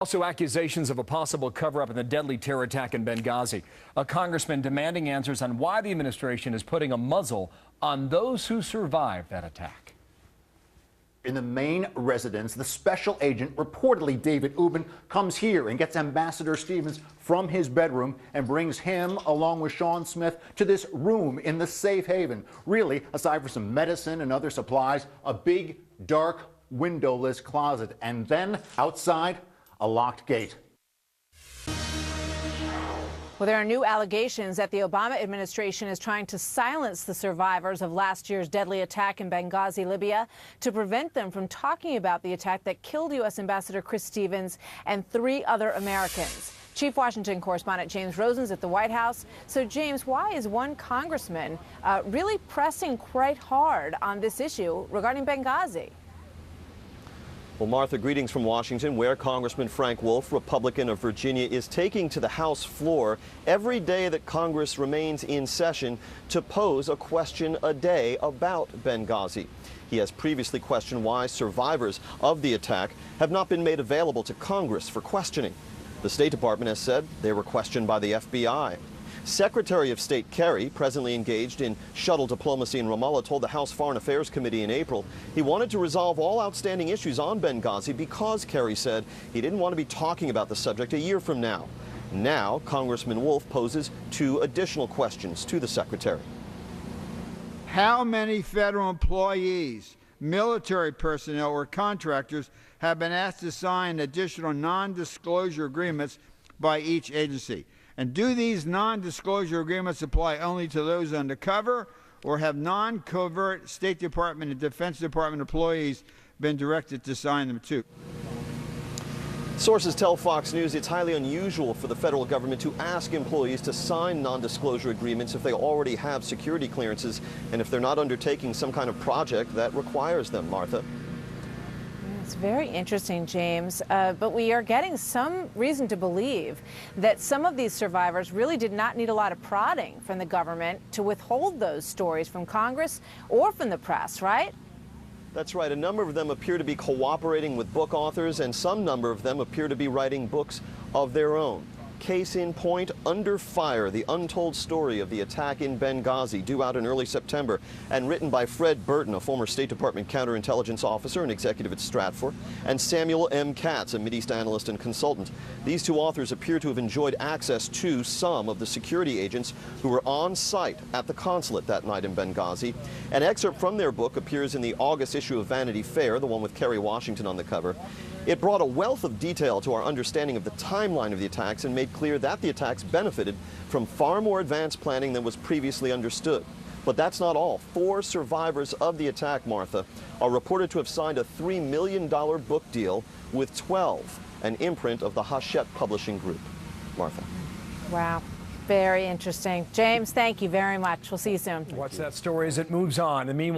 Also, accusations of a possible cover-up in the deadly terror attack in Benghazi. A congressman demanding answers on why the administration is putting a muzzle on those who survived that attack. In the main residence, the special agent, reportedly David Ubben, comes here and gets Ambassador Stevens from his bedroom and brings him, along with Sean Smith, to this room in the safe haven. Really, aside from some medicine and other supplies, a big, dark, windowless closet. And then, outside, a locked gate. Well, there are new allegations that the Obama administration is trying to silence the survivors of last year's deadly attack in Benghazi, Libya, to prevent them from talking about the attack that killed U.S. Ambassador Chris Stevens and 3 other Americans. Chief Washington correspondent James Rosen's at the White House. So, James, why is one congressman really pressing quite hard on this issue regarding Benghazi? Well, Martha, greetings from Washington, where Congressman Frank Wolf, Republican of Virginia, is taking to the House floor every day that Congress remains in session to pose a question a day about Benghazi. He has previously questioned why survivors of the attack have not been made available to Congress for questioning. The State Department has said they were questioned by the FBI. Secretary of State Kerry, presently engaged in shuttle diplomacy in Ramallah, told the House Foreign Affairs Committee in April he wanted to resolve all outstanding issues on Benghazi because, Kerry said, he didn't want to be talking about the subject a year from now. Now, Congressman Wolf poses 2 additional questions to the Secretary. How many federal employees, military personnel, or contractors have been asked to sign additional non-disclosure agreements by each agency? And do these non-disclosure agreements apply only to those undercover, or have non-covert State Department and Defense Department employees been directed to sign them too? Sources tell Fox News it's highly unusual for the federal government to ask employees to sign non-disclosure agreements if they already have security clearances and if they're not undertaking some kind of project that requires them, Martha. It's very interesting, James, but we are getting some reason to believe that some of these survivors really did not need a lot of prodding from the government to withhold those stories from Congress or from the press, right? That's right. A number of them appear to be cooperating with book authors, and some number of them appear to be writing books of their own. Case in point, Under Fire, the untold story of the attack in Benghazi, due out in early September, and written by Fred Burton, a former State Department counterintelligence officer and executive at Stratfor, and Samuel M. Katz, a Mideast analyst and consultant. These 2 authors appear to have enjoyed access to some of the security agents who were on site at the consulate that night in Benghazi. An excerpt from their book appears in the August issue of Vanity Fair, the one with Kerry Washington on the cover. It brought a wealth of detail to our understanding of the timeline of the attacks and made clear that the attacks benefited from far more advanced planning than was previously understood. But that's not all. 4 survivors of the attack, Martha, are reported to have signed a $3 million book deal with 12, an imprint of the Hachette Publishing Group. Martha. Wow. Very interesting. James, thank you very much. We'll see you soon. Watch that story as it moves on. And meanwhile,